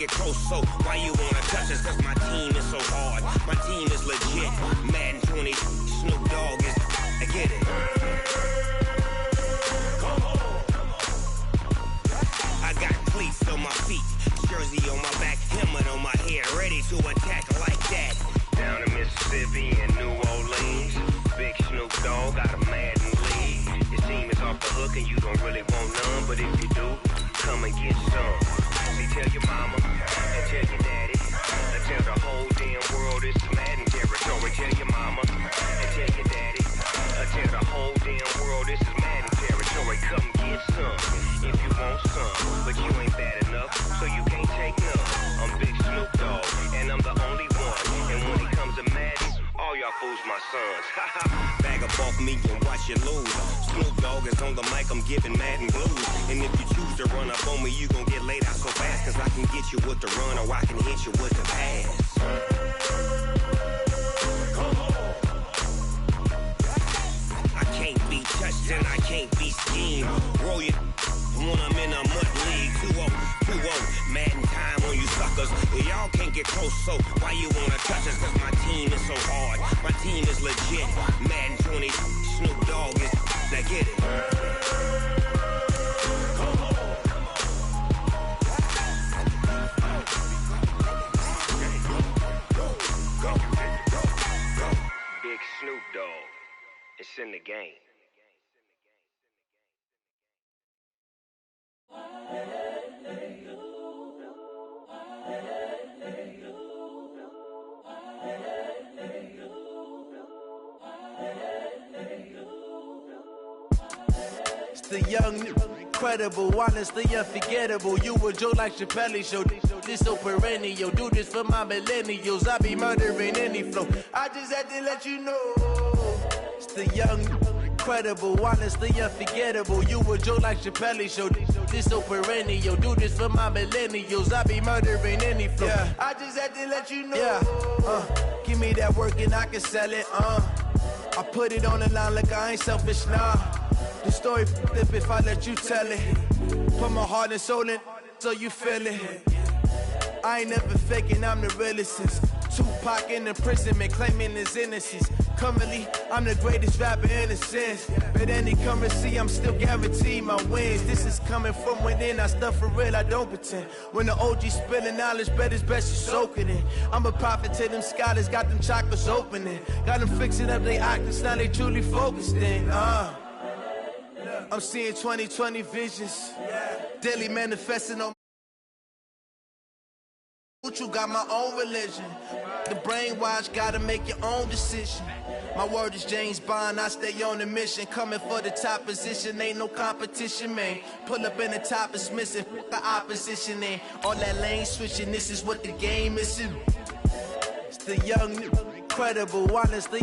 Get close, so why you wanna touch us? Cause my team is so hard. My team is legit. Madden 20, Snoop Dogg is. I get it. Come on. I got cleats on my feet, jersey on my back, helmet on my head, ready to attack like that. Down in Mississippi and New Orleans, big Snoop Dogg got a Madden league. Your team is off the hook and you don't really want none, but if you do, come and get some. See, tell your mama and tell your daddy, and tell the whole damn world it's Madden territory. Tell your mama and tell your daddy, and tell the whole damn world this is Madden territory. Come get some if you want some, but you ain't bad enough, so you can't take none. I'm Big Snoop Dogg, and I'm the only one. And when it comes to Madden, all y'all fools my sons. Bag up off me and watch you lose. Snoop Dogg is on the mic, I'm giving Madden blues. And if you choose to run up on me, you gon' get laid out so fast. Cause I can get you with the run or I can hit you with the pass. Come on. I can't be touched and I can't be schemed. Roll you when I'm in a mud league. 2-0, Madden time on you suckers. Y'all can't get close, so why you wanna touch us? Cause my team is so hard. My team is legit. Madden 20, Snoop Dogg is. Now get it. Come on. Go. Big Snoop Dogg. It's in the game. It's the young, incredible, honestly unforgettable. You a Joe like Chappelle show. This so perennial. Do this for my millennials. I be murdering any flow. I just had to let you know. It's the young, incredible, honestly unforgettable. You a Joe like Chappelle show. This so perennial. Do this for my millennials. I be murdering any flow. Yeah. I just had to let you know. Yeah. Give me that work and I can sell it. I put it on the line like I ain't selfish, nah. The story flip if I let you tell it. Put my heart and soul in so you feel it. I ain't never faking, I'm the realest since Tupac in imprisonment, claiming his innocence. Currently, I'm the greatest rapper in a sense. But any currency, I'm still guaranteed my wins. This is coming from within, I stuff for real, I don't pretend. When the OG spilling knowledge, bet it's best you soak it in. I'm a prophet to them scholars, got them chakras opening. Got them fixing up their octaves, now they truly focused in. I'm seeing 2020 visions, daily manifesting on. You got my own religion. The brainwash, gotta make your own decision. My word is James Bond, I stay on the mission. Coming for the top position, ain't no competition, man. Pull up in the top is missing, the opposition in. All that lane switching, this is what the game is. It's the young, incredible, honestly.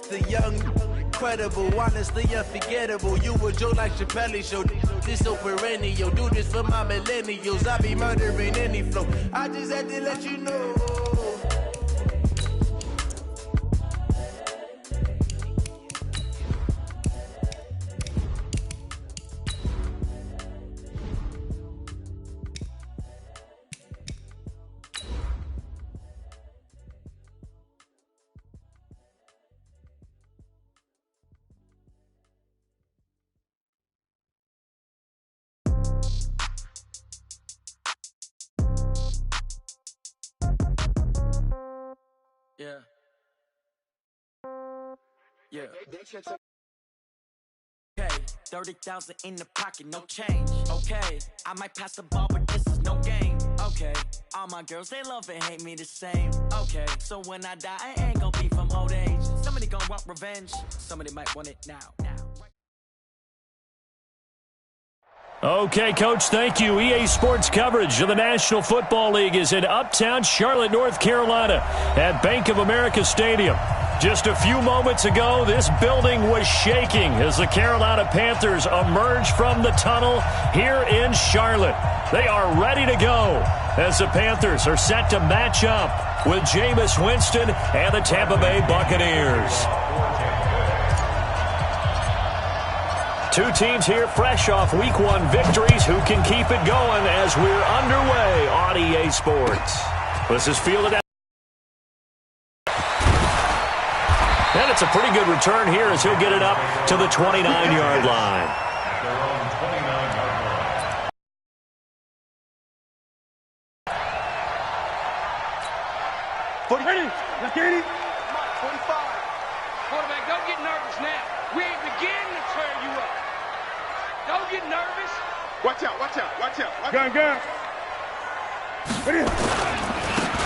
The young, incredible, honestly unforgettable. You a Joe like Chappelle show. This so perennial. Do this for my millennials. I be murdering any flow. I just had to let you know. Yeah. Okay, 30,000 in the pocket, no change. Okay, I might pass the ball, but this is no game. Okay, all my girls, they love and hate me the same. Okay, so when I die, I ain't gonna be from old age. Somebody gonna want revenge, somebody might want it now. Okay, Coach, thank you. EA Sports coverage of the National Football League is in Uptown Charlotte, North Carolina at Bank of America Stadium. Just a few moments ago, this building was shaking as the Carolina Panthers emerged from the tunnel here in Charlotte. They are ready to go as the Panthers are set to match up with Jameis Winston and the Tampa Bay Buccaneers. Two teams here fresh off Week 1 victories. Who can keep it going as we're underway on EA Sports? This is fielded out. And it's a pretty good return here as he'll get it up to the 29-yard line. Ready? 45. Quarterback, don't get nervous now. We ain't beginning to turn you up. Don't get nervous. Watch out. Gun.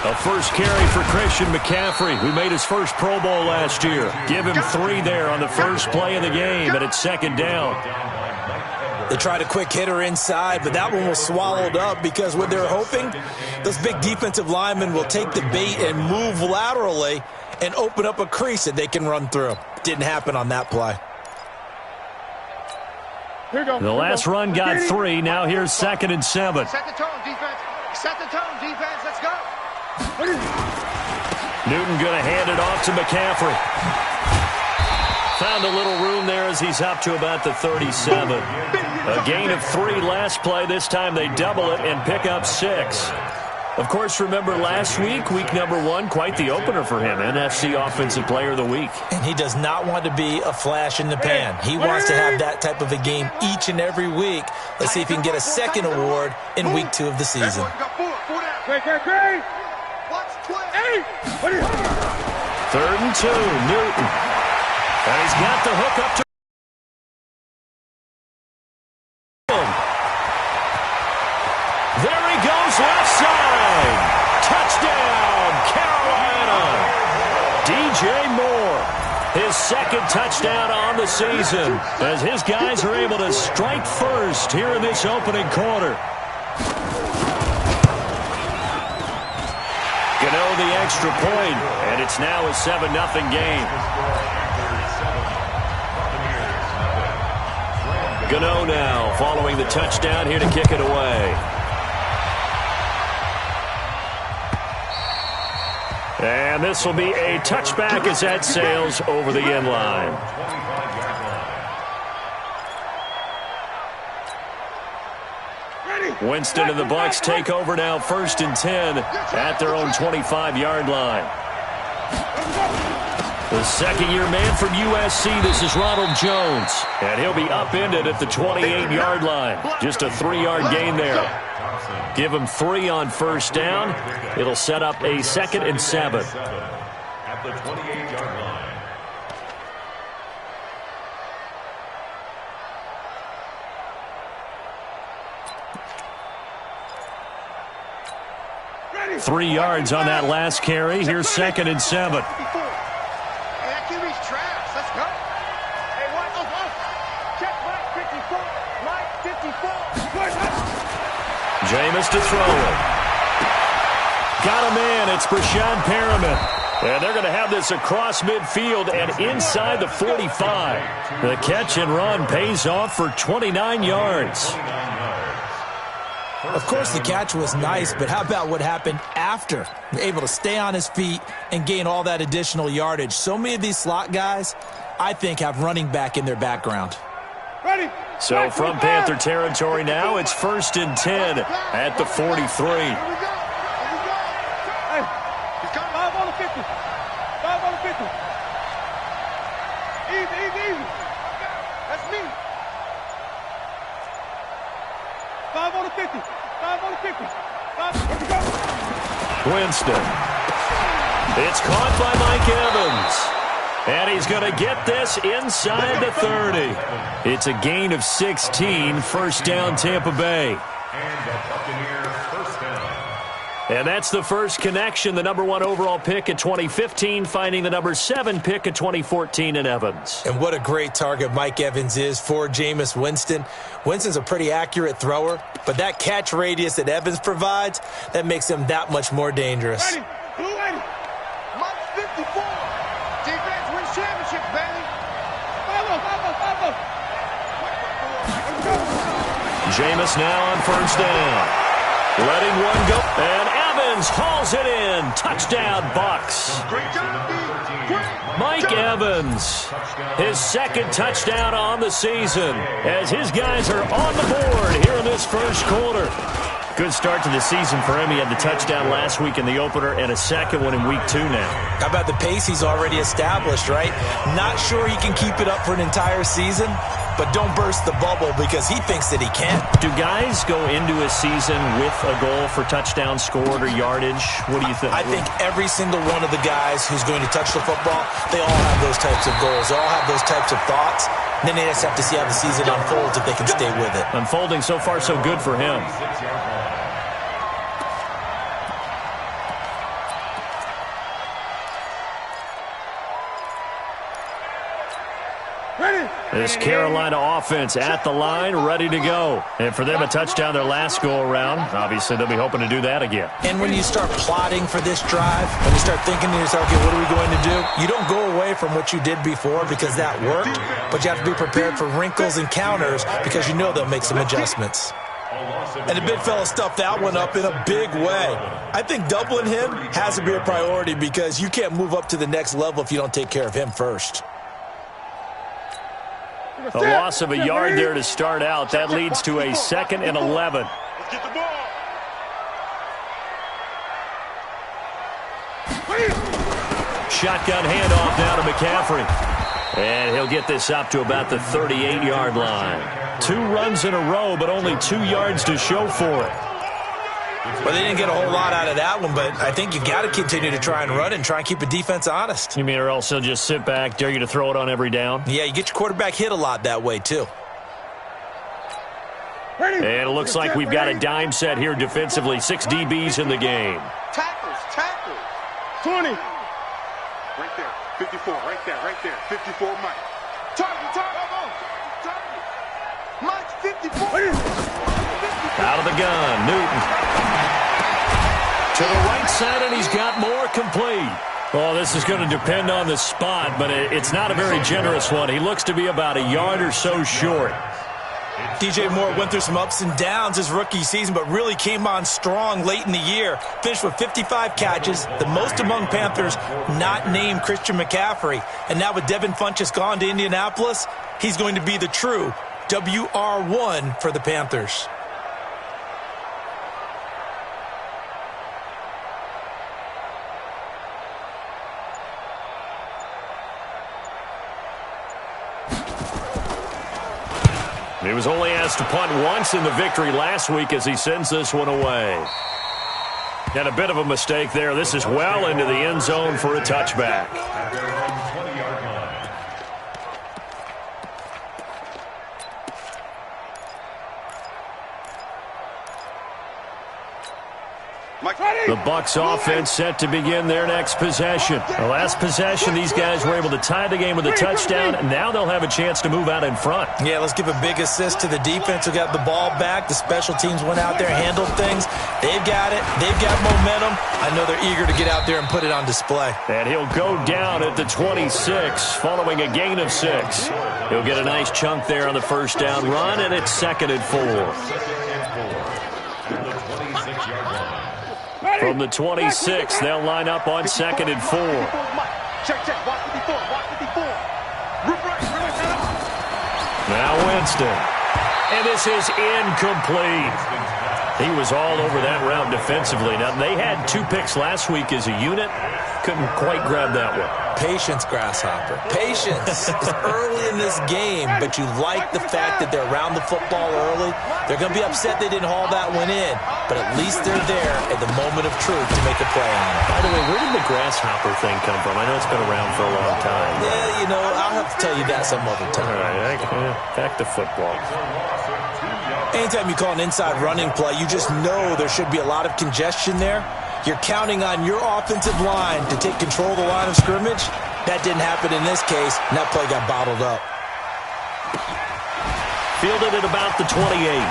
A first carry for Christian McCaffrey, who made his first Pro Bowl last year. Give him 3 there on the first play of the game, and it's second down. They tried a quick hitter inside, but that one was swallowed up because what they're hoping, those big defensive linemen will take the bait and move laterally and open up a crease that they can run through. Didn't happen on that play. The last run got 3. Now here's 2nd and 7. Set the tone, defense. Let's go. Newton going to hand it off to McCaffrey. Found a little room there as he's up to about the 37. A gain of 3 last play. This time they double it and pick up 6. Of course, remember last week, week number 1, quite the opener for him. NFC Offensive Player of the Week. And he does not want to be a flash in the pan. He wants to have that type of a game each and every week. Let's see if he can get a second award in week 2 of the season. Great. 3rd and 2, Newton. And he's got the hook up to him. There he goes, left side. Touchdown, Carolina. DJ Moore, his 2nd touchdown on the season, as his guys are able to strike first here in this opening quarter. Gano the extra point, and it's now a 7-0 game. Gano now following the touchdown here to kick it away. And this will be a touchback as that sails over the end line. Winston and the Bucs take over now, 1st and 10 at their own 25-yard line. The second-year man from USC, this is Ronald Jones. And he'll be upended at the 28-yard line. Just a 3-yard gain there. Give him 3 on first down. It'll set up a 2nd and 7. At the 28-yard line. Ready? 3 yards on that last carry. Here's 2nd and 7. Jameis to throw it. Got a man. It's Brashad Perriman. And they're going to have this across midfield and inside the 45. The catch and run pays off for 29 yards. Of course, the catch was nice, but how about what happened after? Able to stay on his feet and gain all that additional yardage. So many of these slot guys, I think, have running back in their background. Ready? So from Panther territory now, it's 1st and 10 at the 43. Hey, 5 on the 50. 5 on the 50. Easy. That's me. 5 on the 50. 5 on the 50. 5. Winston. It's caught by Mike Evans. And he's going to get this inside the 30. It's a gain of 16, 1st down Tampa Bay. And that's the first connection, the number 1 overall pick in 2015, finding the number 7 pick in 2014 in Evans. And what a great target Mike Evans is for Jameis Winston. Winston's a pretty accurate thrower, but that catch radius that Evans provides, that makes him that much more dangerous. Ready? Blue 80. Mike 54. Defense wins championship, baby. 5-0. Jameis now on 1st down. Letting one go. And Evans hauls it in. Touchdown, Bucs. Mike Evans, his second touchdown on the season, as his guys are on the board here in this first quarter. Good start to the season for him. He had the touchdown last week in the opener and a second one in week 2 now. How about the pace he's already established, right? Not sure he can keep it up for an entire season, but don't burst the bubble because he thinks that he can. Do guys go into a season with a goal for touchdown scored or yardage? What do you think? I think every single one of the guys who's going to touch the football, they all have those types of goals. They all have those types of thoughts. Then they just have to see how the season unfolds if they can stay with it. Unfolding so far so good for him. This Carolina offense at the line, ready to go. And for them, a touchdown their last go-around. Obviously, they'll be hoping to do that again. And when you start plotting for this drive, when you start thinking to yourself, okay, what are we going to do? You don't go away from what you did before because that worked, but you have to be prepared for wrinkles and counters because you know they'll make some adjustments. And the big fella stuffed that one up in a big way. I think doubling him has to be a priority because you can't move up to the next level if you don't take care of him first. A loss of a yard there to start out. That leads to a 2nd and 11. Let's get the ball. Shotgun handoff now to McCaffrey. And he'll get this up to about the 38-yard line. 2 runs in a row, but only 2 yards to show for it. Well, they didn't get a whole lot out of that one, but I think you got to continue to try and run and try and keep a defense honest. You mean or else he'll just sit back, dare you to throw it on every down? Yeah, you get your quarterback hit a lot that way, too. And it looks like we've got a dime set here defensively. 6 DBs in the game. Tackles. 20. Right there. 54. Right there. 54, Mike. Target. Mike, 54. Out of the gun, Newton. To the right side, and he's got more complete. Well, this is going to depend on the spot, but it's not a very generous one. He looks to be about a yard or so short. DJ Moore went through some ups and downs his rookie season, but really came on strong late in the year. Finished with 55 catches, the most among Panthers not named Christian McCaffrey. And now with Devin Funchess gone to Indianapolis, he's going to be the true WR1 for the Panthers. He was only asked to punt once in the victory last week as he sends this one away. And a bit of a mistake there. This is well into the end zone for a touchback. The Bucs offense set to begin their next possession. The last possession, these guys were able to tie the game with a touchdown, and now they'll have a chance to move out in front. Yeah, let's give a big assist to the defense who got the ball back. The special teams went out there, handled things. They've got it. They've got momentum. I know they're eager to get out there and put it on display. And he'll go down at the 26, following a gain of 6. He'll get a nice chunk there on the first down run, and it's 2nd and 4. From the 26, they'll line up on 2nd and 4. Now Winston. And this is incomplete. He was all over that route defensively. Now, they had 2 picks last week as a unit. Couldn't quite grab that one. Patience, Grasshopper. Patience. It's early in this game, but you like the fact that they're around the football early. They're going to be upset they didn't haul that one in, but at least they're there at the moment of truth to make a play on it. By the way, where did the Grasshopper thing come from? I know it's been around for a long time. Yeah, you know, I'll have to tell you that some other time. All right, back to football. Anytime you call an inside running play, you just know there should be a lot of congestion there. You're counting on your offensive line to take control of the line of scrimmage. That didn't happen in this case, and that play got bottled up. Fielded at about the 28.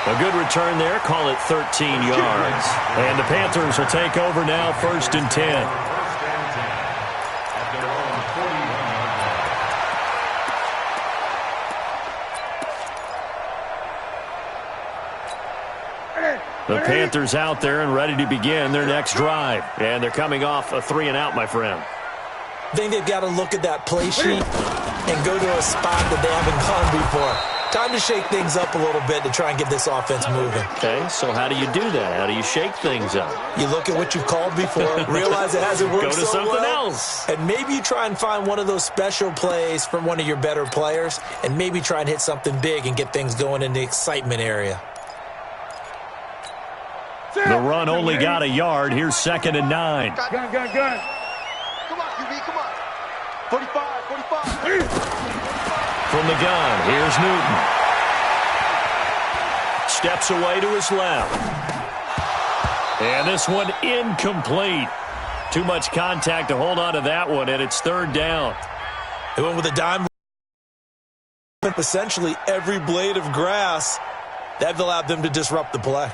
A good return there. Call it 13 yards. And the Panthers will take over now, 1st and 10. The Panthers out there and ready to begin their next drive. And they're coming off a 3-and-out, my friend. I think they've got to look at that play sheet and go to a spot that they haven't gone before. Time to shake things up a little bit to try and get this offense moving. Okay, so how do you do that? How do you shake things up? You look at what you've called before, realize it hasn't worked so well. Go to something else. And maybe you try and find one of those special plays from one of your better players, and maybe try and hit something big and get things going in the excitement area. The run only got a yard. Here's 2nd and 9. Gun. Come on, QB, come on. 45. From the gun, here's Newton. Steps away to his left. And this one incomplete. Too much contact to hold on to that one, and it's 3rd down. They went with a dime. Essentially every blade of grass. That allowed them to disrupt the play.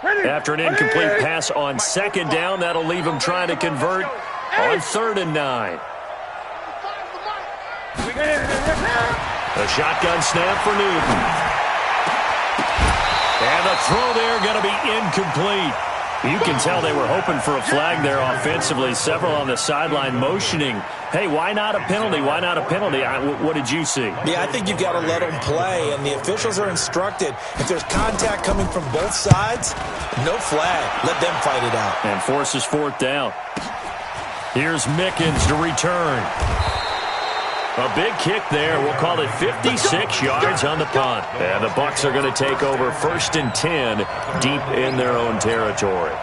After an incomplete pass on 2nd down, that'll leave them trying to convert on 3rd and 9. A shotgun snap for Newton. And the throw there going to be incomplete. You can tell they were hoping for a flag there offensively. Several on the sideline motioning, hey, why not a penalty? Why not a penalty? What did you see? Yeah, I think you've got to let them play, and the officials are instructed. If there's contact coming from both sides, no flag. Let them fight it out. And forces 4th down. Here's Mickens to return. A big kick there. We'll call it 56 yards on the punt. And the Bucs are going to take over 1st and 10 deep in their own territory.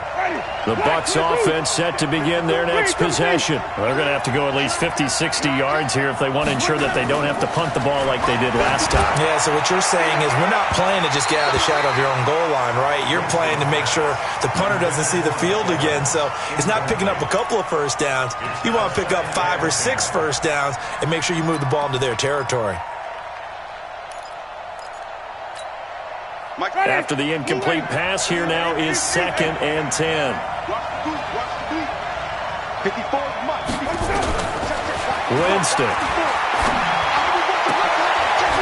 The Bucs offense set to begin their next possession. They're going to have to go at least 50, 60 yards here if they want to ensure that they don't have to punt the ball like they did last time. Yeah, so what you're saying is we're not playing to just get out of the shadow of your own goal line, right? You're playing to make sure the punter doesn't see the field again. So it's not picking up a couple of first downs. You want to pick up 5 or 6 first downs and make sure you move the ball into their territory. After the incomplete pass, here now is 2nd and 10. Winston.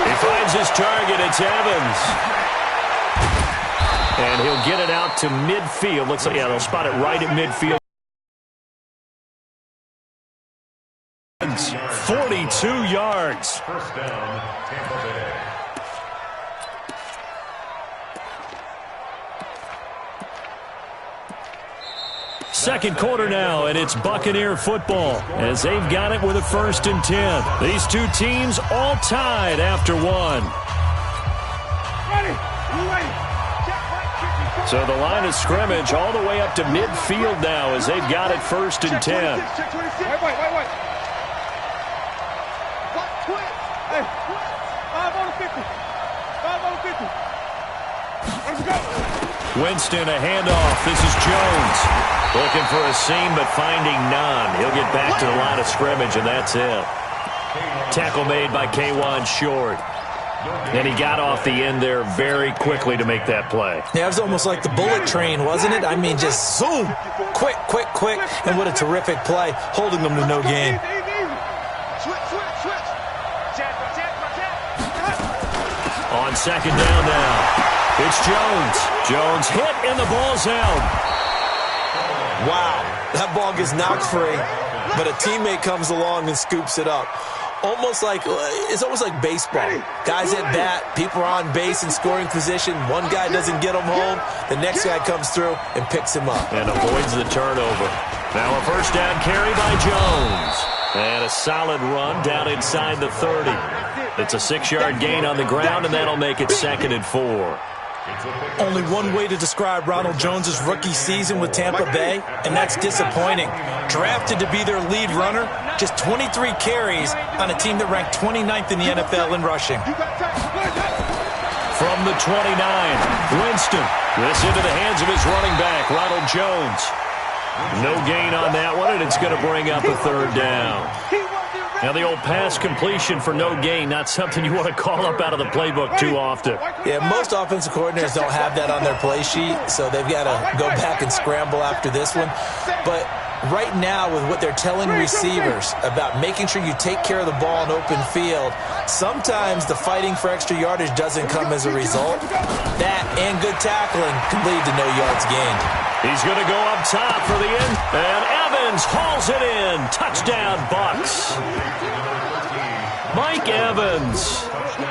He finds his target. It's Evans. And he'll get it out to midfield. Looks like, yeah, they'll spot it right at midfield. 42 yards. First down, Tampa Bay. Second quarter now, and it's Buccaneer football as they've got it with a 1st and 10. These two teams all tied after 1. So the line of scrimmage all the way up to midfield now as they've got it 1st and 10. Winston, a handoff. This is Jones. Looking for a seam, but finding none. He'll get back to the line of scrimmage, and that's it. Tackle made by K'Wan Short. And he got off the end there very quickly to make that play. Yeah, it was almost like the bullet train, wasn't it? I mean, just zoom. Quick. And what a terrific play, holding them to no gain. On 2nd down now. It's Jones. Jones hit, and the ball's out. Wow, that ball gets knocked free, but a teammate comes along and scoops it up. It's almost like baseball. Guys at bat, people are on base in scoring position. One guy doesn't get him home. The next guy comes through and picks him up. And avoids the turnover. Now a 1st down carry by Jones. And a solid run down inside the 30. It's a 6-yard gain on the ground, and that'll make it 2nd and 4. Only one way to describe Ronald Jones' rookie season with Tampa Bay, and that's disappointing. Drafted to be their lead runner, just 23 carries on a team that ranked 29th in the NFL in rushing. From the 29, Winston. This into the hands of his running back, Ronald Jones. No gain on that one, and it's going to bring up a 3rd down. Now, the old pass completion for no gain, not something you want to call up out of the playbook too often. Yeah, most offensive coordinators don't have that on their play sheet, so they've got to go back and scramble after this one. But right now with what they're telling receivers about making sure you take care of the ball in open field, sometimes the fighting for extra yardage doesn't come as a result. That and good tackling can lead to no yards gained. He's going to go up top for the end, and Evans hauls it in. Touchdown, Bucs. Mike Evans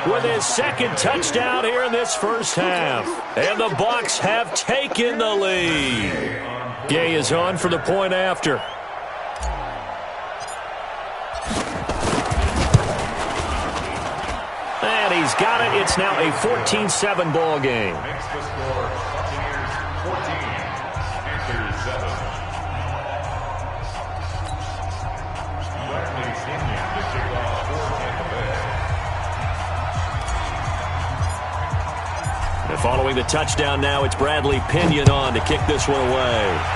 with his second touchdown here in this first half. And the Bucs have taken the lead. Gay is on for the point after. And he's got it. It's now a 14-7 ball game. Makes the score Buccaneers 14, Panthers 7. Bradley Simeon to kick off for Tampa Bay. And following the touchdown now, it's Bradley Pinion on to kick this one away.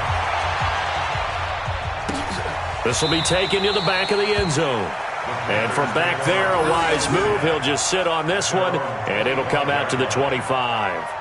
This will be taken to the back of the end zone. And from back there, a wise move. He'll just sit on this one, and it'll come out to the 25.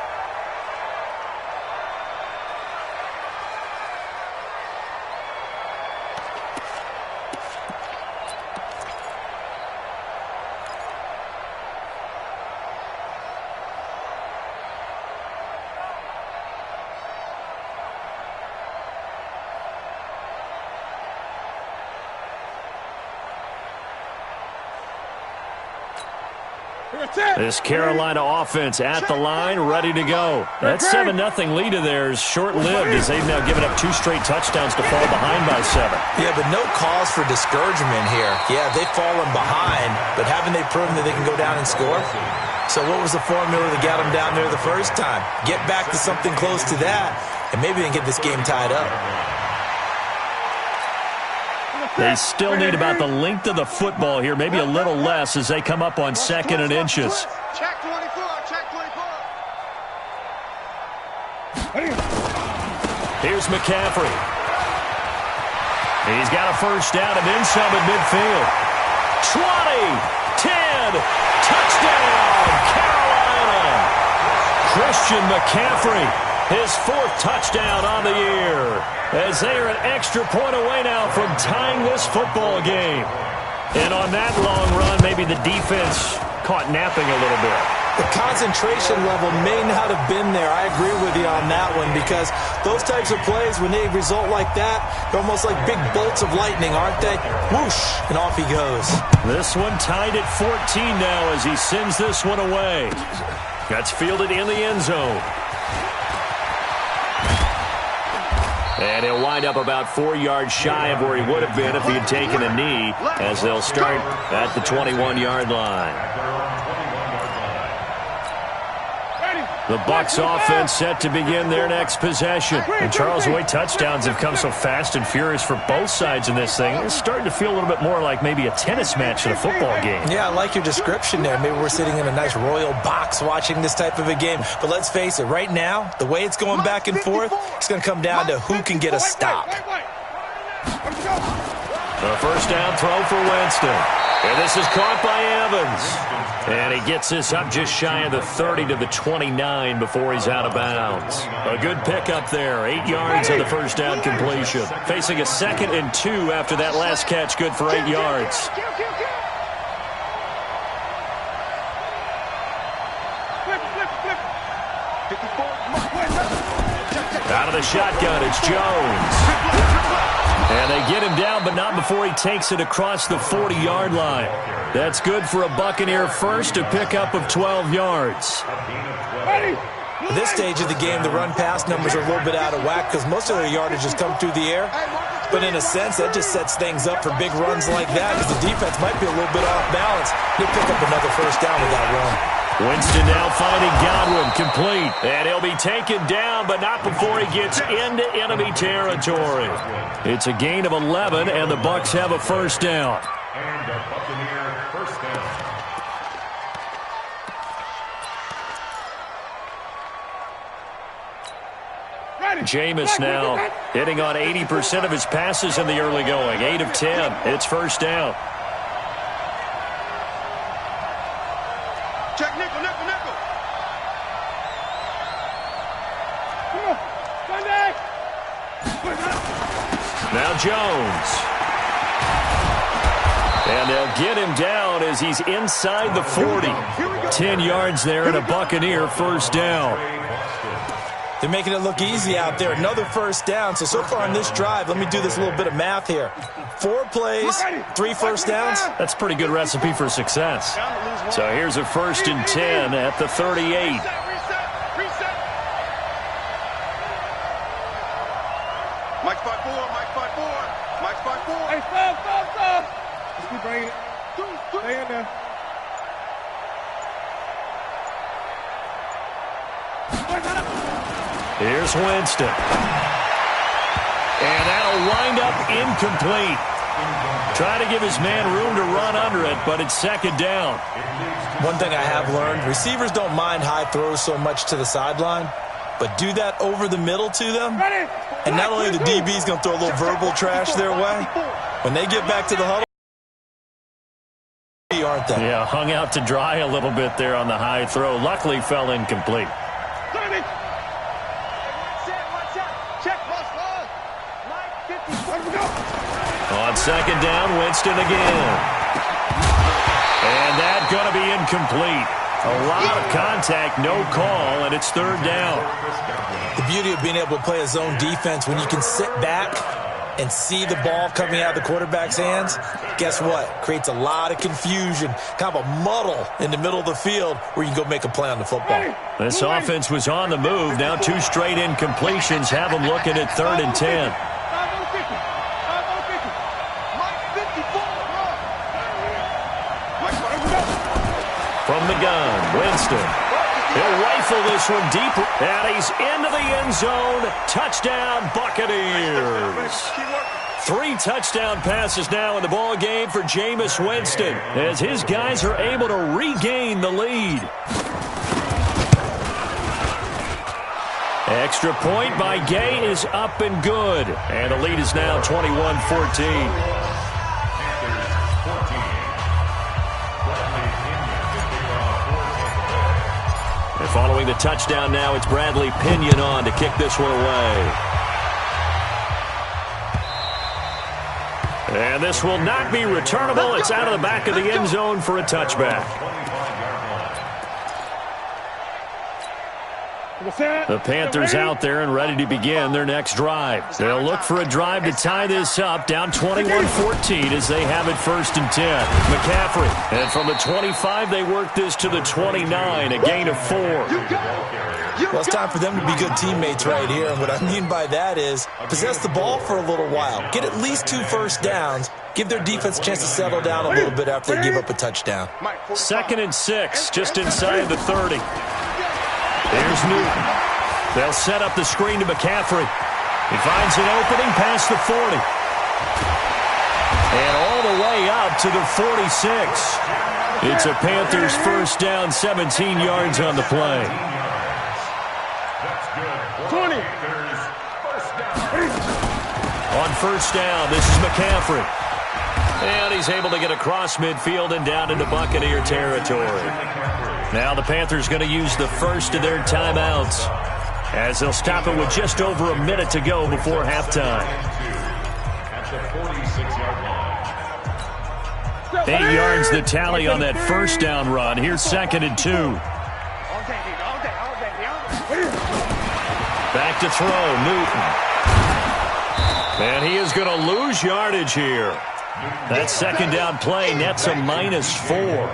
This Carolina offense at the line, ready to go. That 7-0 lead of theirs short-lived as they've now given up 2 straight touchdowns to fall behind by 7. Yeah, but no cause for discouragement here. Yeah, they've fallen behind, but haven't they proven that they can go down and score? So what was the formula that got them down there the first time? Get back to something close to that, and maybe they can get this game tied up. They still need about the length of the football here, maybe a little less as they come up on 2nd and inches. Check 24, check 24. Here's McCaffrey. He's got a first down and then some at midfield. 20, 10, touchdown, Carolina. Christian McCaffrey, his 4th touchdown on the year, as they are an extra point away now from tying this football game. And on that long run, maybe the defense caught napping a little bit. The concentration level may not have been there. I agree with you on that one, because those types of plays, when they result like that, they're almost like big bolts of lightning, aren't they? Whoosh, and off he goes. This one tied at 14 now as he sends this one away. That's fielded in the end zone. And he'll wind up about 4 yards shy of where he would have been if he had taken a knee, as they'll start at the 21-yard line. The Bucs offense set to begin their next possession. And Charles, the way touchdowns have come so fast and furious for both sides in this thing, it's starting to feel a little bit more like maybe a tennis match than a football game. Yeah, I like your description there. Maybe we're sitting in a nice royal box watching this type of a game. But let's face it, right now, the way it's going back and forth, it's going to come down to who can get a stop. A first down throw for Winston. And this is caught by Evans. And he gets this up just shy of the 30 to the 29 before he's out of bounds. A good pickup there. 8 yards on the first down completion. Facing a 2nd and 2 after that last catch, good for 8 yards. Out of the shotgun, it's Jones. And they get him down, but not before he takes it across the 40-yard line. That's good for a Buccaneer first, a pickup of 12 yards. At this stage of the game, the run-pass numbers are a little bit out of whack because most of their yardage has come through the air. But in a sense, that just sets things up for big runs like that because the defense might be a little bit off balance. They'll pick up another first down with that run. Winston now finding Godwin, complete. And he'll be taken down, but not before he gets into enemy territory. It's a gain of 11, and the Bucs have a first down. And a Buccaneer first down. Jameis now hitting on 80% of his passes in the early going. 8 of 10. It's first down. Check nickel, nickel, nickel. Now Jones. And they'll get him down as he's inside the 40. 10 yards there and a Buccaneer first down. They're making it look easy out there. Another first down. So far on this drive, let me do this little bit of math here. 4 plays, 3 first downs. That's a pretty good recipe for success. So here's a 1st and 10 at the 38. Mike 5-4, Mike 5-4, Mike 5-4. Hey, stop. Just keep bringing it. Stay in there. Here's Winston. And that'll wind up incomplete. Try to give his man room to run under it, but it's 2nd down. One thing I have learned, receivers don't mind high throws so much to the sideline, but do that over the middle to them, and not only the DB's going to throw a little verbal trash their way, when they get back to the huddle, aren't they? Yeah, hung out to dry a little bit there on the high throw. Luckily fell incomplete. On 2nd down, Winston again. And that's going to be incomplete. A lot of contact, no call, and it's 3rd down. The beauty of being able to play a zone defense, when you can sit back and see the ball coming out of the quarterback's hands, guess what? Creates a lot of confusion, kind of a muddle in the middle of the field where you can go make a play on the football. This offense was on the move. Now 2 straight incompletions have them looking at 3rd and 10. From the gun, Winston. He'll rifle this one deep, and he's into the end zone. Touchdown, Buccaneers. 3 touchdown passes now in the ball game for Jameis Winston, as his guys are able to regain the lead. Extra point by Gay is up and good, and the lead is now 21-14. Following the touchdown now, it's Bradley Pinion on to kick this one away. And this will not be returnable. It's out of the back of the end zone for a touchback. The Panthers out there and ready to begin their next drive. They'll look for a drive to tie this up, down 21-14 as they have it 1st and 10. McCaffrey, and from the 25, they work this to the 29, a gain of 4. Well, it's time for them to be good teammates right here, and what I mean by that is possess the ball for a little while, get at least 2 first downs, give their defense a chance to settle down a little bit after they give up a touchdown. 2nd and 6, just inside the 30. There's Newton. They'll set up the screen to McCaffrey. He finds an opening past the 40. And all the way up to the 46. It's a Panthers first down, 17 yards on the play. 20. On first down, this is McCaffrey. And he's able to get across midfield and down into Buccaneer territory. Now the Panthers going to use the first of their timeouts, as they'll stop it with just over a minute to go before halftime. 8 yards the tally on that first down run. Here's 2nd and 2. Back to throw, Newton. And he is going to lose yardage here. That 2nd down play nets a -4.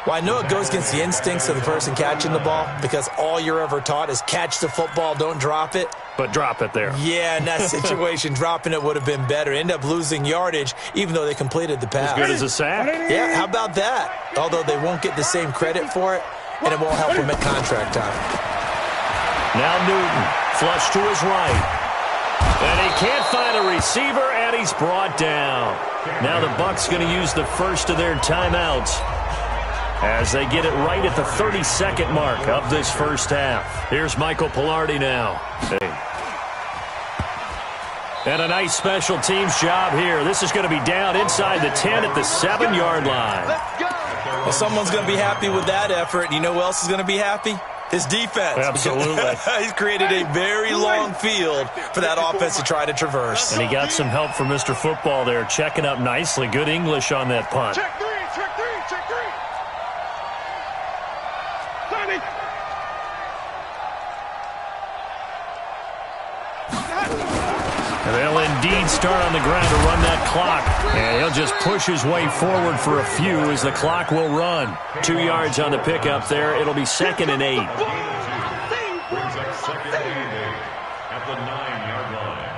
Well, I know it goes against the instincts of the person catching the ball, because all you're ever taught is catch the football, don't drop it. But drop it there. Yeah, in that situation, dropping it would have been better. End up losing yardage, even though they completed the pass. As good as a sack? Yeah, how about that? Although they won't get the same credit for it, and it won't help them at contract time. Now Newton, flush to his right. And he can't find a receiver, and he's brought down. Now the Bucs going to use the first of their timeouts, as they get it right at the 32nd mark of this first half. Here's Michael Pilardi now. And a nice special teams job here. This is going to be down inside the 10 at the 7-yard line. Well, someone's going to be happy with that effort. You know who else is going to be happy? His defense. Absolutely. He's created a very long field for that offense to try to traverse. And he got some help from Mr. Football there, checking up nicely. Good English on that punt. Check three, check three, check three. Sonny. And they'll indeed start on the ground to run that clock. And he'll just push his way forward for a few as the clock will run. 2 yards on the pickup there. It'll be 2nd and 8. Brings up 2nd and 8 at the 9-yard line.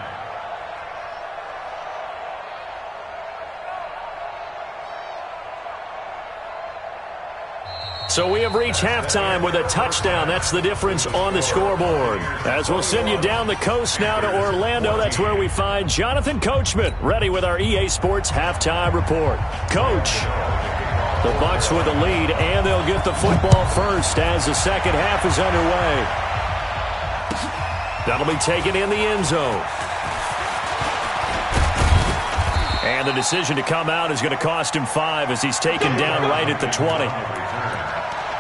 So we have reached halftime with a touchdown. That's the difference on the scoreboard. As we'll send you down the coast now to Orlando, that's where we find Jonathan Coachman, ready with our EA Sports halftime report. Coach, the Bucs with the lead, and they'll get the football first as the second half is underway. That'll be taken in the end zone. And the decision to come out is going to cost him 5 as he's taken down right at the 20.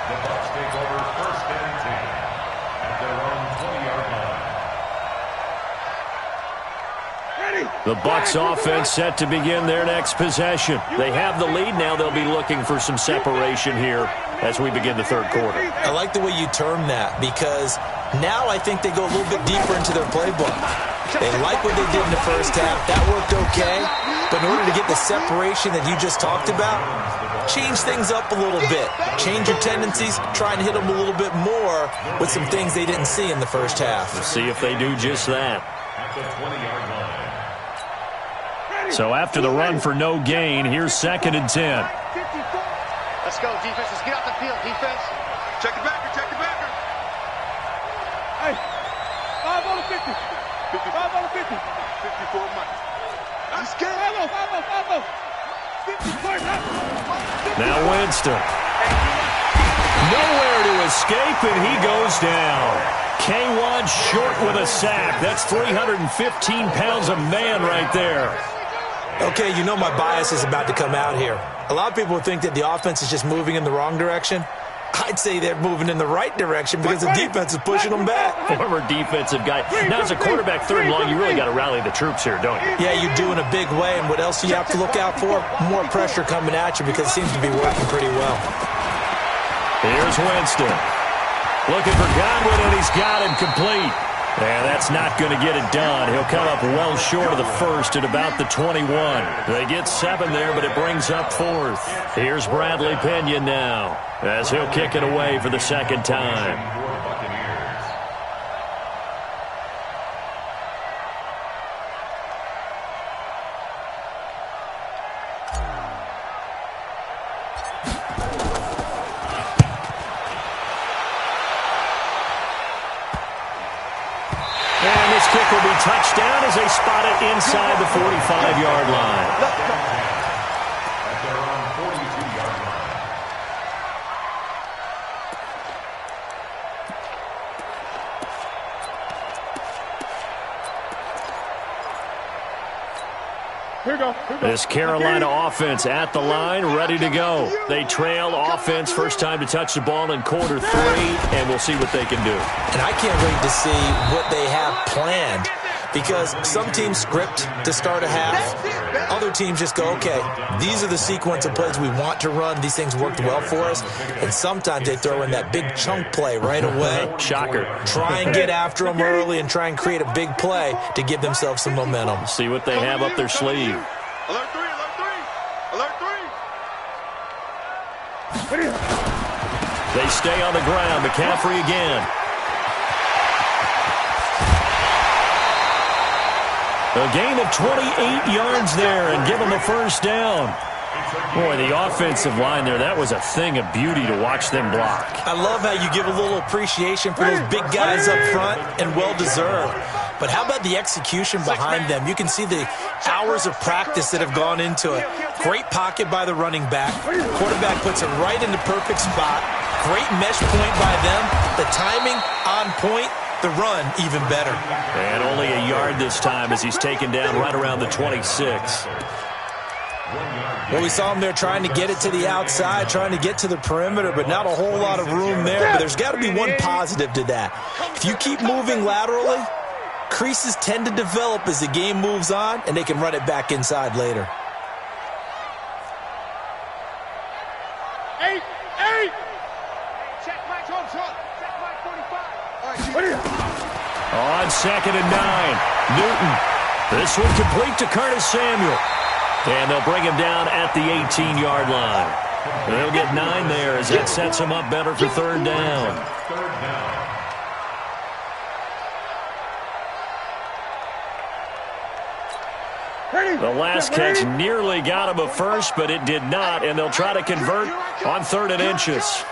The Bucs take over 1st and 10 at their own 20-yard line. The Bucs offense set to begin their next possession. They have the lead now. They'll be looking for some separation here as we begin the third quarter. I like the way you term that because now I think they go a little bit deeper into their playbook. They like what they did in the first half. That worked okay. But in order to get the separation that you just talked about, change things up a little bit. Change your tendencies. Try and hit them a little bit more with some things they didn't see in the first half. We'll see if they do just that. At the 20-yard line. So after the run for no gain, here's 2nd and 10. Let's go, defense. Let's get out the field, defense. Check it backer, check it backer. Hey, 5 on the 50. 5 on the 50. 54 Mike. Let's get it. 5 Now Winston. Nowhere to escape, and he goes down. K1 short with a sack. That's 315 pounds a man right there. Okay, you know my bias is about to come out here. A lot of people think that the offense is just moving in the wrong direction. I'd say they're moving in the right direction because the defense is pushing them back. Former defensive guy. Now, as a quarterback 3rd and long, you really got to rally the troops here, don't you? Yeah, you do in a big way. And what else do you have to look out for? More pressure coming at you because it seems to be working pretty well. Here's Winston. Looking for Godwin, and he's got him complete. And that's not going to get it done. He'll come up well short of the first at about the 21. They get 7 there, but it brings up 4th. Here's Bradley Pinion now as he'll kick it away for the second time. And this kick will be touchdown as they spot it inside the 45-yard line. At their own 42-yard line. Here we go. This Carolina offense at the line, ready to go. They trail offense, first time to touch the ball in quarter 3, and we'll see what they can do. And I can't wait to see what they have planned because some teams script to start a half. Other teams just go, okay, these are the sequence of plays we want to run. These things worked well for us. And sometimes they throw in that big chunk play right away. Shocker. Try and get after them early and try and create a big play to give themselves some momentum. See what they have up their sleeve. Alert 3, alert 3. Alert 3. They stay on the ground. McCaffrey again. A gain of 28 yards there and give them a first down. Boy, the offensive line there, that was a thing of beauty to watch them block. I love how you give a little appreciation for those big guys up front, and well-deserved. But how about the execution behind them? You can see the hours of practice that have gone into it. Great pocket by the running back. Quarterback puts it right in the perfect spot. Great mesh point by them. The timing on point. The run even better. And only a yard this time as he's taken down right around the 26. Well, we saw him there trying to get it to the outside, trying to get to the perimeter, but not a whole lot of room there. But there's got to be one positive to that. If you keep moving laterally, creases tend to develop as the game moves on, and they can run it back inside later. On 2nd and 9, Newton. This one complete to Curtis Samuel. And they'll bring him down at the 18-yard line. They'll get 9 there as that sets him up better for 3rd down. The last catch nearly got him a first, but it did not, and they'll try to convert on 3rd and inches.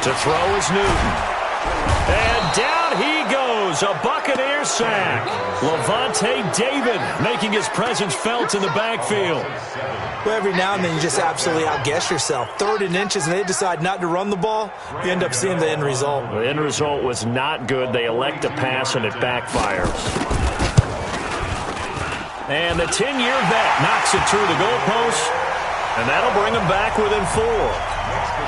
To throw is Newton. And down he goes, a Buccaneer sack. Levante David making his presence felt in the backfield. Well, every now and then you just absolutely outguess yourself. 3rd and inches, and they decide not to run the ball. You end up seeing the end result. The end result was not good. They elect to pass, and it backfires. And the 10-year vet knocks it through the goalpost, and that'll bring them back within 4.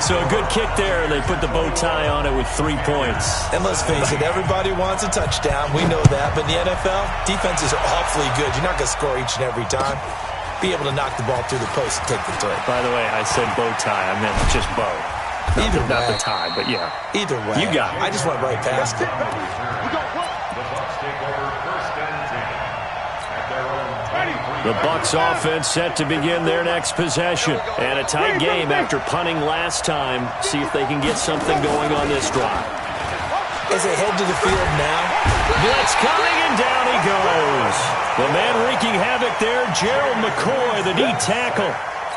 So a good kick there, and they put the bow tie on it with 3 points. And let's face it, everybody wants a touchdown. We know that. But in the NFL, defenses are awfully good. You're not going to score each and every time. Be able to knock the ball through the post and take the throw. By the way, I said bow tie. I meant just bow. Not the tie, but yeah. Either way. You got it. I just went right past it. The Bucs take over 1st and 10. The Bucs offense set to begin their next possession. And a tight game after punting last time. See if they can get something going on this drive. As they head to the field now. Blitz coming, and down he goes. The man wreaking havoc there, Gerald McCoy, the D tackle.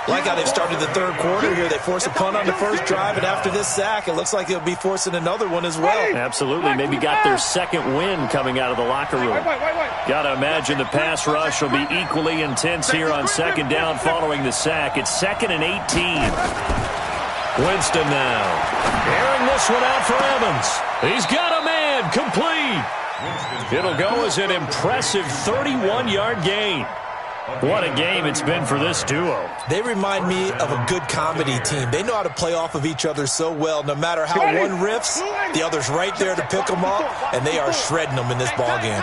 Like how they've started the 3rd quarter here. They force a punt on the first drive, and after this sack, it looks like they'll be forcing another one as well. Absolutely. Maybe got their 2nd win coming out of the locker room. Got to imagine the pass rush will be equally intense here on 2nd down following the sack. It's 2nd and 18. Winston now. Airing this one out for Evans. He's got a man. Complete. It'll go as an impressive 31-yard gain. What a game it's been for this duo. They remind me of a good comedy team. They know how to play off of each other so well. No matter how one riffs, the other's right there to pick them up, and they are shredding them in this ballgame.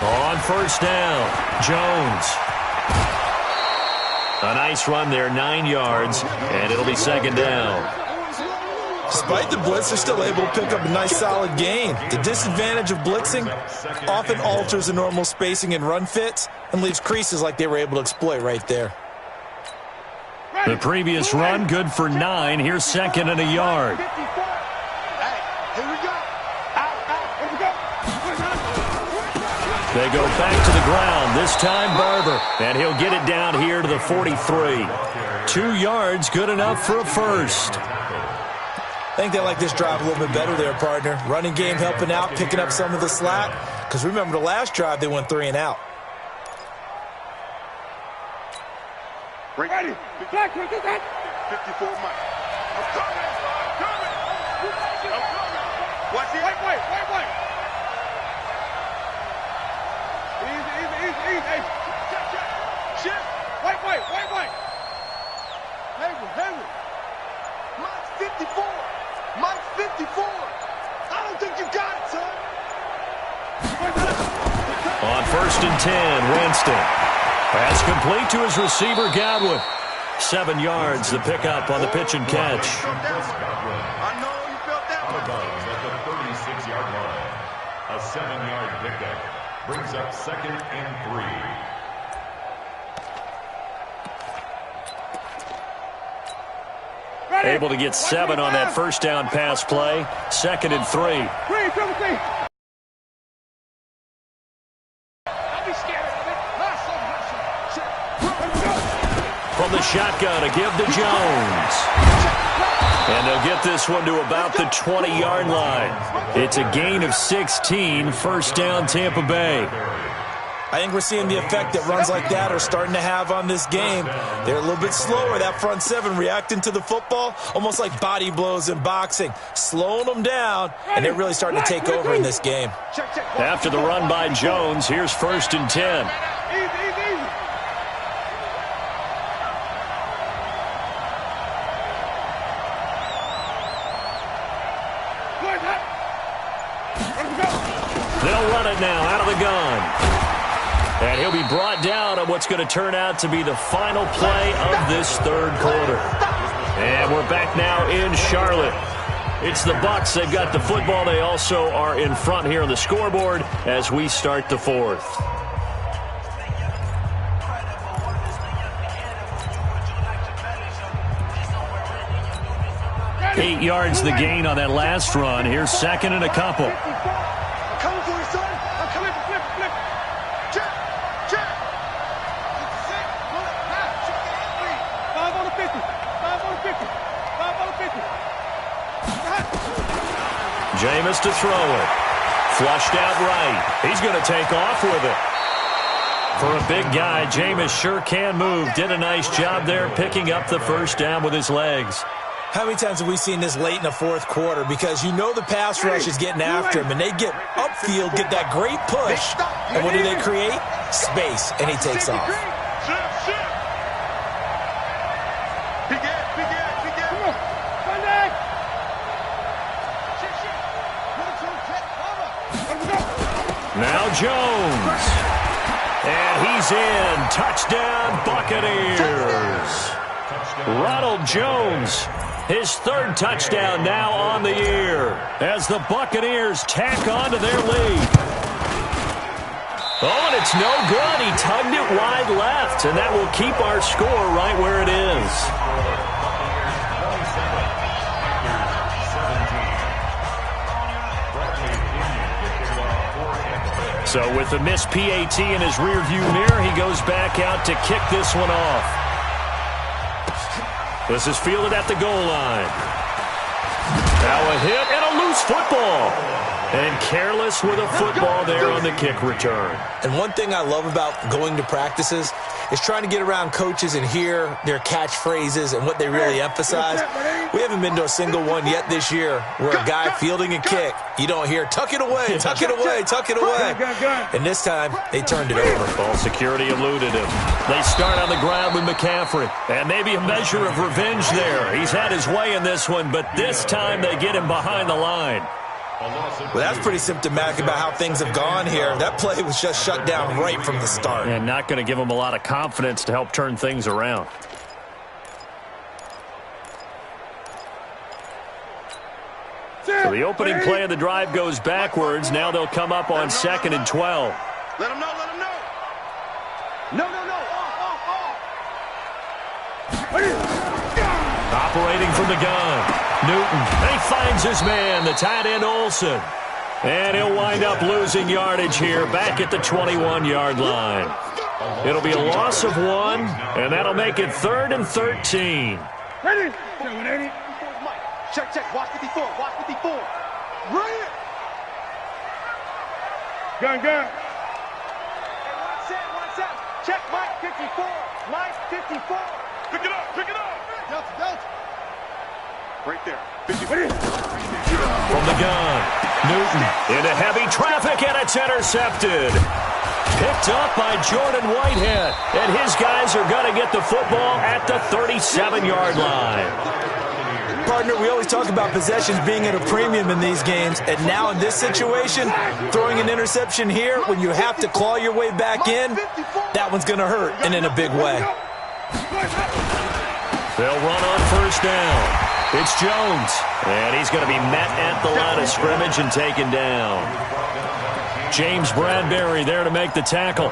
On 1st down, Jones. A nice run there, 9 yards, and it'll be 2nd down. Despite the blitz, they're still able to pick up a nice solid gain. The disadvantage of blitzing often alters the normal spacing and run fits and leaves creases like they were able to exploit right there. The previous run good for 9. Here's 2nd and a yard. They go back to the ground, this time Barber, and he'll get it down here to the 43. 2 yards, good enough for a first. I think they like this drive a little bit better there, partner. Running game helping out, picking up some of the slack. Because remember, the last drive, they went 3 and out. Ready. 54 Mike. I'm coming. Watch it. Wait. Easy. Hey. Shit. Wait. Hayward. Mike's 54. Mike's 54. I don't think you got it, son. On 1st and 10, Winston. Pass complete to his receiver, Godwin. 7 yards, the pickup on the pitch and catch. I know you felt that one. Bucs at the 36-yard line. A 7-yard pickup brings up 2nd and 3. Able to get 7 on that 1st down pass play. 2nd and 3. From the shotgun, a give to Jones. And they'll get this one to about the 20-yard line. It's a gain of 16, 1st down Tampa Bay. I think we're seeing the effect that runs like that are starting to have on this game. They're a little bit slower, that front 7 reacting to the football, almost like body blows in boxing, slowing them down, and they're really starting to take over in this game. After the run by Jones, here's 1st and 10. Charlotte now out of the gun. And he'll be brought down on what's going to turn out to be the final play of this third quarter. And we're back now in Charlotte. It's the Bucs. They've got the football. They also are in front here on the scoreboard as we start the fourth. 8 yards the gain on that last run. Here's second and a couple. I'm coming for you, son. I'm coming for flip. Check. 5 on the 50. 5 on the 50. 5 on the 50. Jameis to throw it. Flushed out right. He's going to take off with it. For a big guy, Jameis sure can move. Did a nice job there picking up the first down with his legs. How many times have we seen this late in the fourth quarter? Because you know the pass rush is getting after him, and they get upfield, get that great push, and what do they create? Space, and he takes off. Now Jones. And he's in. Touchdown, Buccaneers. Ronald Jones. His third touchdown now on the year as the Buccaneers tack on to their lead. Oh, and it's no good. He tugged it wide left, and that will keep our score right where it is. So with the missed PAT in his rearview mirror, he goes back out to kick this one off. This is fielded at the goal line. Now a hit and a loose football. And careless with a football there on the kick return. And one thing I love about going to practices is trying to get around coaches and hear their catchphrases and what they really emphasize. We haven't been to a single one yet this year where a guy fielding a kick, you don't hear, tuck it away, tuck it away, tuck it away. And this time, they turned it over. Ball security eluded him. They start on the ground with McCaffrey. And maybe a measure of revenge there. He's had his way in this one, but this time they get him behind the line. Well, that's pretty symptomatic about how things have gone here. That play was just shut down right from the start. And not going to give him a lot of confidence to help turn things around. So the opening play of the drive goes backwards. Now they'll come up on 2nd and 12. Let him know. No. Operating from the gun. Newton. He finds his man, the tight end Olsen. And he'll wind up losing yardage here back at the 21-yard line. It'll be a loss of 1, and that'll make it 3rd and 13. Ready? Check. Watch 54. Right. Gun. Hey, one set. Check Mike 54. Pick it up. Delta. Right there. 50. From the gun, Newton into heavy traffic, and it's intercepted. Picked up by Jordan Whitehead, and his guys are going to get the football at the 37-yard line. Partner, we always talk about possessions being at a premium in these games, and now in this situation, throwing an interception here when you have to claw your way back in, that one's going to hurt, and in a big way. They'll run on first down. It's Jones, and he's going to be met at the line of scrimmage and taken down. James Bradbury there to make the tackle.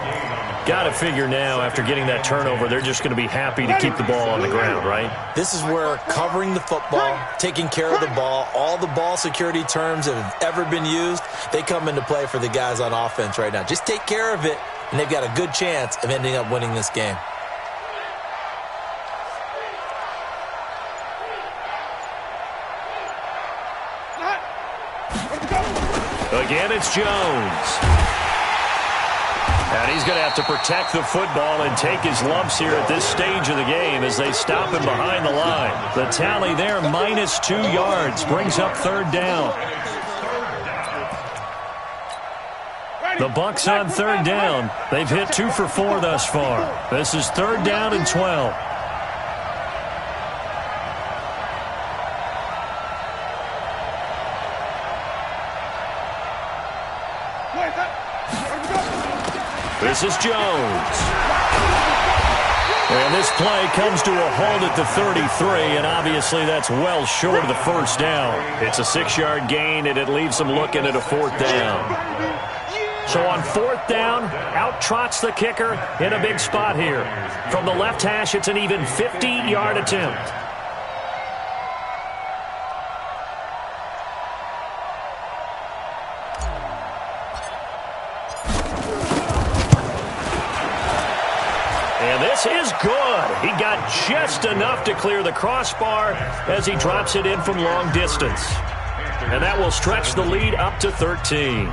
Got to figure now, after getting that turnover, they're just going to be happy to keep the ball on the ground, right? This is where covering the football, taking care of the ball, all the ball security terms that have ever been used, they come into play for the guys on offense right now. Just take care of it, and they've got a good chance of ending up winning this game. Again, it's Jones. And he's going to have to protect the football and take his lumps here at this stage of the game as they stop him behind the line. The tally there, -2 yards, brings up 3rd down. The Bucs on 3rd down. They've hit 2 for 4 thus far. This is 3rd down and 12. This is Jones. And this play comes to a halt at the 33, and obviously that's well short of the first down. It's a 6-yard gain, and it leaves them looking at a 4th down. So on 4th down, out trots the kicker in a big spot here. From the left hash, it's an even 50-yard attempt. And this is good. He got just enough to clear the crossbar as he drops it in from long distance. And that will stretch the lead up to 13.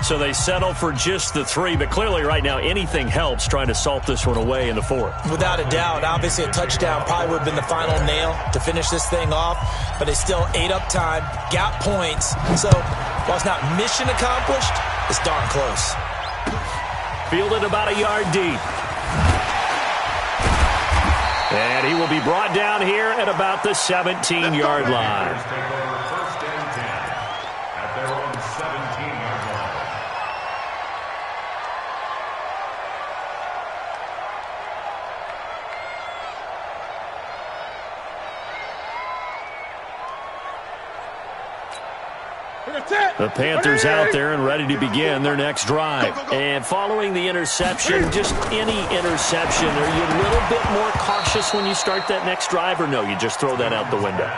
So they settle for just the 3, but clearly right now anything helps trying to salt this one away in the 4th. Without a doubt, obviously a touchdown probably would have been the final nail to finish this thing off, but they still ate up time, got points. So while it's not mission accomplished, it's darn close. Fielded about a yard deep. And he will be brought down here at about the 17-yard line. The Panthers out there and ready to begin their next drive. And following the interception, just any interception, are you a little bit more cautious when you start that next drive, or no, you just throw that out the window?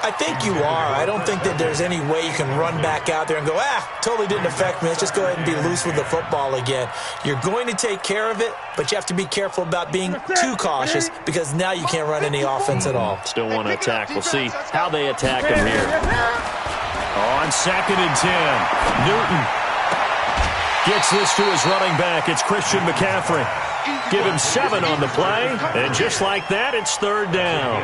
I think you are. I don't think that there's any way you can run back out there and go, totally didn't affect me. Let's just go ahead and be loose with the football again. You're going to take care of it, but you have to be careful about being too cautious because now you can't run any offense at all. Still want to attack. We'll see how they attack him here. On 2nd and 10, Newton gets this to his running back. It's Christian McCaffrey. Give him 7 on the play, and just like that, it's 3rd down.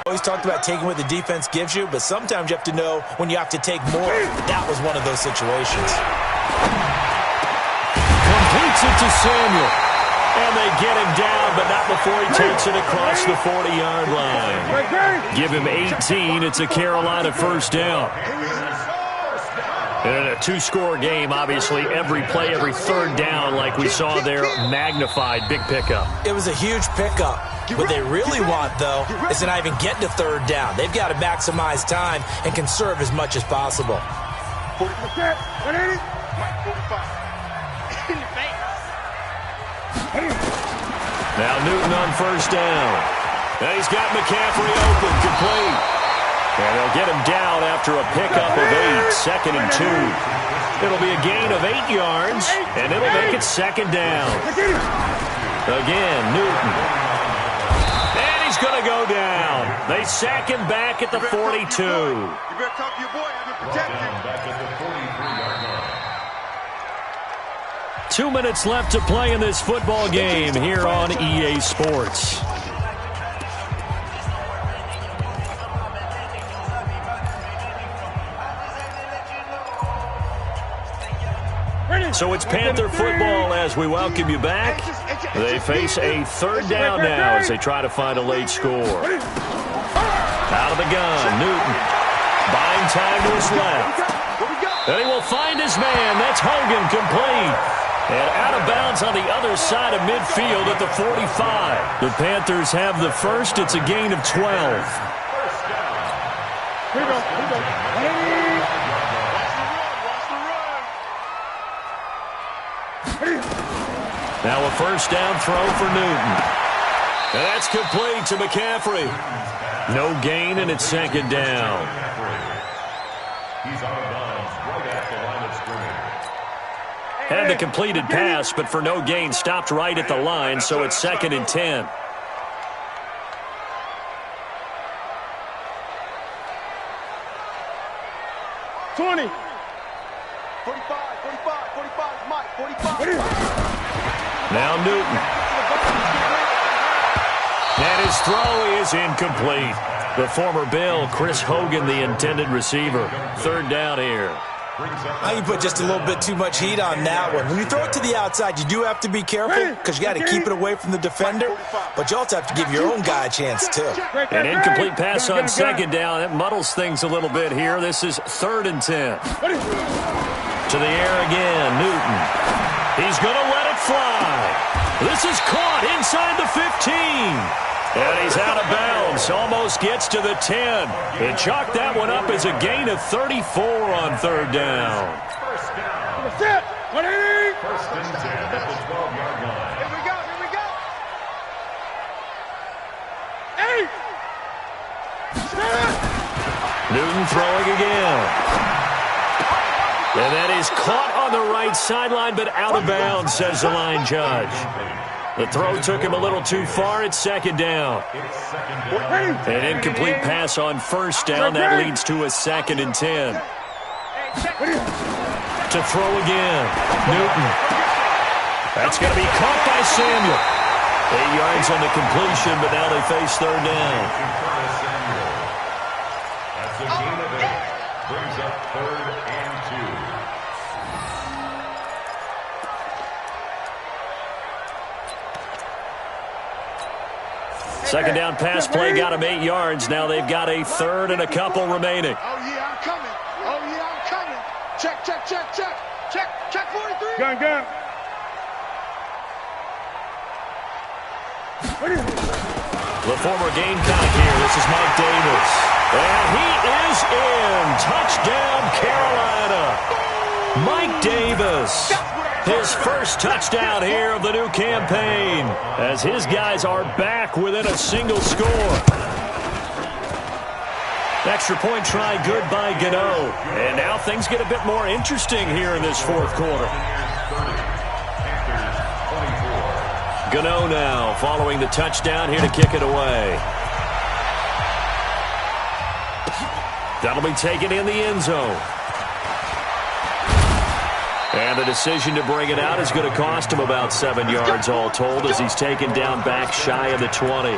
Always talked about taking what the defense gives you, but sometimes you have to know when you have to take more. That was one of those situations. Completes it to Samuel. And they get him down, but not before he takes it across the 40-yard line. Give him 18. It's a Carolina 1st down. And in a 2-score game, obviously, every play, every 3rd down, like we saw there, magnified. Big pickup. It was a huge pickup. What they really want, though, is to not even get to 3rd down. They've got to maximize time and conserve as much as possible. 40%. 180. 45. Now Newton on 1st down. And he's got McCaffrey open, complete. And they'll get him down after a pickup of 8, 2nd and 2. It'll be a gain of 8 yards, and it'll make it 2nd down. Again, Newton. And he's going to go down. They sack him back at the 42. You better talk to your boy. I'm going to protect him. Back at the 43-yard line. 2 minutes left to play in this football game here on EA Sports. So it's Panther football as we welcome you back. They face a 3rd down now as they try to find a late score. Out of the gun, Newton. Buying time to his left. And he will find his man. That's Hogan, complete. And out of bounds on the other side of midfield at the 45. The Panthers have the first. It's a gain of 12. Here we go. Now a 1st down throw for Newton. And that's complete to McCaffrey. No gain, and it's 2nd down. He's out of bounds right at the line of scrimmage. Had the completed pass, but for no gain, stopped right at the line, so it's 2nd and 10. $20. 45, Mike, 45. Now Newton. And his throw is incomplete. The former Bill, Chris Hogan, the intended receiver. 3rd down here. I think you put just a little bit too much heat on that one. When you throw it to the outside, you do have to be careful because you got to keep it away from the defender, but you also have to give your own guy a chance, too. An incomplete pass on 2nd down. That muddles things a little bit here. This is 3rd and 10. To the air again, Newton. He's going to let it fly. This is caught inside the 15. And he's out of bounds. Almost gets to the 10. He chalked that one up as a gain of 34 on third down. First down. That's it. 180. First and 10 at the 12-yard line. Here we go. Here we go. 8. Newton throwing again. And that is caught on the right sideline, but out of bounds, says the line judge. The throw took him a little too far. It's second down. An incomplete pass on first down. That leads to a 2nd and 10. To throw again. Newton. That's going to be caught by Samuel. 8 yards on the completion, but now they face third down. That's a gain of 8. Brings up 3rd and 2. Second down pass play got him 8 yards. Now they've got a 3rd and a couple remaining. Oh, yeah, I'm coming. Oh, yeah, I'm coming. Check, check, check, check. Check, check 43. Gun. The former Gamecock here. This is Mike Davis. And he is in. Touchdown, Carolina. Mike Davis. His first touchdown here of the new campaign, as his guys are back within a single score. Extra point try good by Gano. And now things get a bit more interesting here in this fourth quarter. Gano now following the touchdown here to kick it away. That'll be taken in the end zone. And the decision to bring it out is going to cost him about 7 yards all told, as he's taken down back shy of the 20.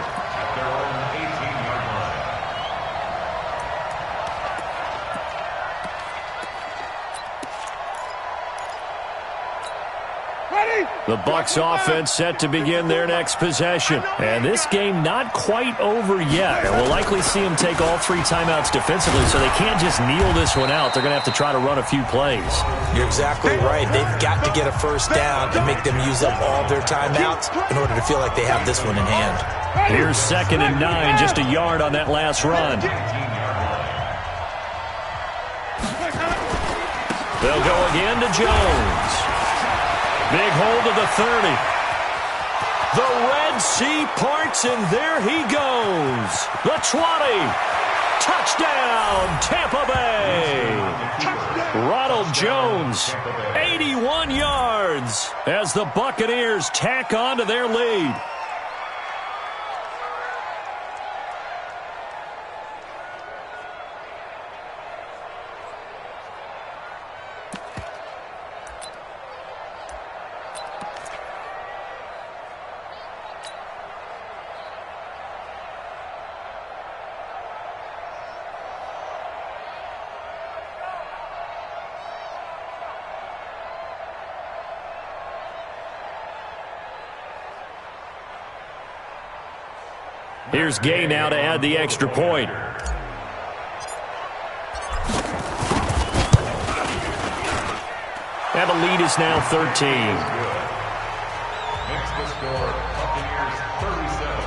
The Bucs offense set to begin their next possession. And this game not quite over yet. And we'll likely see them take all 3 timeouts defensively, so they can't just kneel this one out. They're going to have to try to run a few plays. You're exactly right. They've got to get a first down and make them use up all their timeouts in order to feel like they have this one in hand. Here's 2nd and 9, just a yard on that last run. They'll go again to Jones. Big hold of the 30. The Red Sea parts, and there he goes. The 20. Touchdown, Tampa Bay. Ronald Jones, 81 yards, as the Buccaneers tack on to their lead. Here's Gay now to add the extra point. And the lead is now 13. Makes the score Buccaneers 37,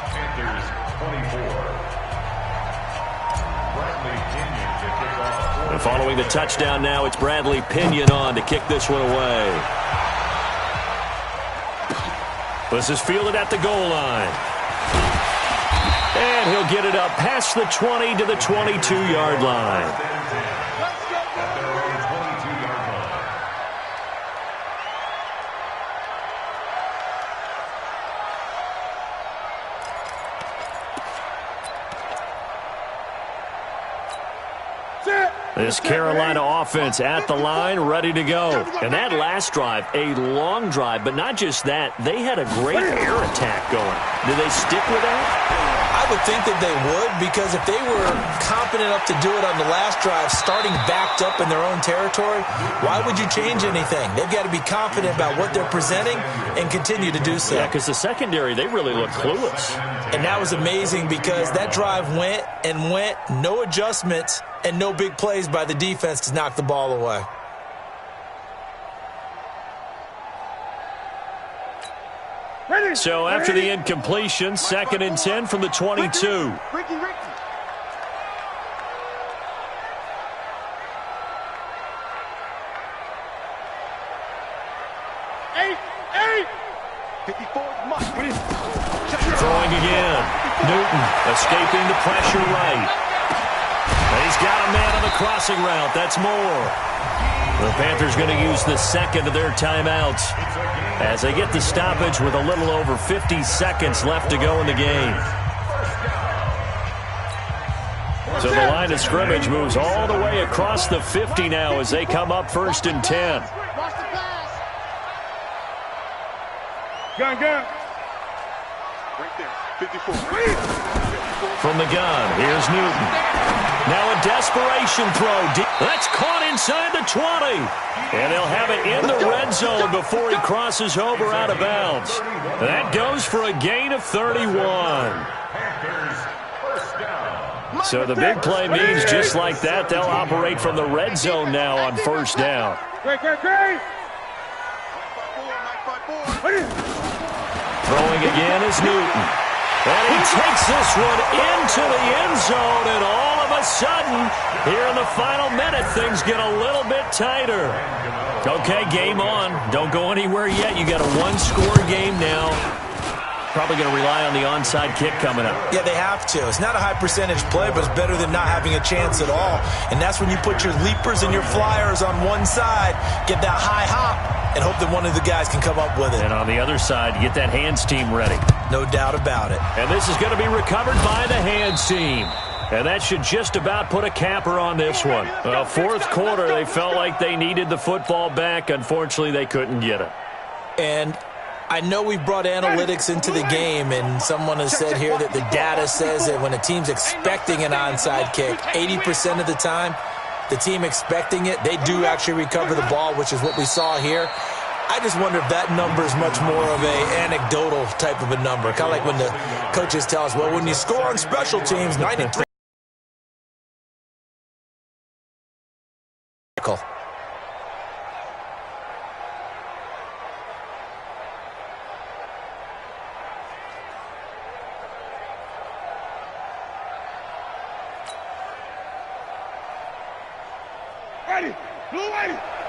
Panthers 24. Bradley Pinion to kick off. And following the touchdown now, it's Bradley Pinion on to kick this one away. This is fielded at the goal line. And he'll get it up past the 20 to the 22-yard line. This Carolina offense at the line, ready to go. And that last drive, a long drive, but not just that. They had a great air attack going. Did they stick with that? I would think that they would, because if they were competent enough to do it on the last drive, starting backed up in their own territory, why would you change anything? They've got to be confident about what they're presenting and continue to do so. Yeah, because the secondary, they really look clueless. And that was amazing, because that drive went and went, no adjustments, and no big plays by the defense to knock the ball away. So after the incompletion, 2nd and 10 from the 22. Ricky. 54 Mike. Throwing again. Newton escaping the pressure right. He's got a man on the crossing route. That's more. The Panthers going to use the second of their timeouts as they get the stoppage with a little over 50 seconds left to go in the game. So the line of scrimmage moves all the way across the 50 now as they come up 1st and 10. Gun. Right there. 54. From the gun, here's Newton. Now a desperation throw. That's caught inside the 20. And they'll have it in the red zone before he crosses over out of bounds. That goes for a gain of 31. So the big play means just like that, they'll operate from the red zone now on 1st down. Great. Throwing again is Newton. And he takes this one into the end zone, and all of a sudden, here in the final minute, things get a little bit tighter. Okay, game on. Don't go anywhere yet. You got a one-score game now. Probably going to rely on the onside kick coming up. Yeah, they have to. It's not a high percentage play, but it's better than not having a chance at all. And that's when you put your leapers and your flyers on one side, get that high hop, and hope that one of the guys can come up with it. And on the other side, get that hands team ready. No doubt about it. And this is going to be recovered by the hands team. And that should just about put a capper on this one. Well, 4th quarter, they felt like they needed the football back. Unfortunately, they couldn't get it. And I know we brought analytics into the game, and someone has said here that the data says that when a team's expecting an onside kick, 80% of the time, the team expecting it, they do actually recover the ball, which is what we saw here. I just wonder if that number is much more of a anecdotal type of a number. Kind of like when the coaches tell us, well, when you score on special teams, 93.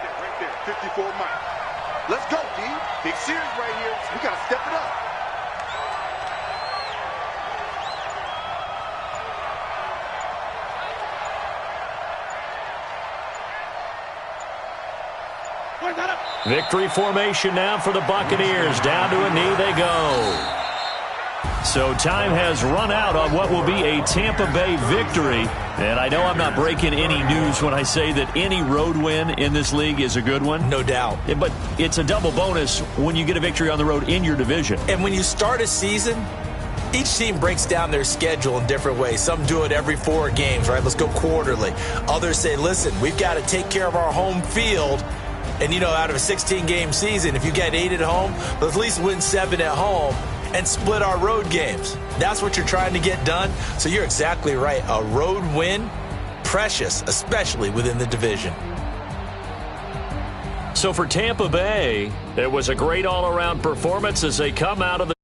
Right there. 54 Mike. Let's go, D. Big series right here. We got to step it up. Victory formation now for the Buccaneers. Down to a knee they go. So time has run out on what will be a Tampa Bay victory. And I know I'm not breaking any news when I say that any road win in this league is a good one. No doubt. But it's a double bonus when you get a victory on the road in your division. And when you start a season, each team breaks down their schedule in different ways. Some do it every 4 games, right? Let's go quarterly. Others say, listen, we've got to take care of our home field. And, you know, out of a 16-game season, if you get 8 at home, let's at least win 7 at home and split our road games. That's what you're trying to get done. So you're exactly right. A road win, precious, especially within the division. So for Tampa Bay, it was a great all-around performance as they come out of the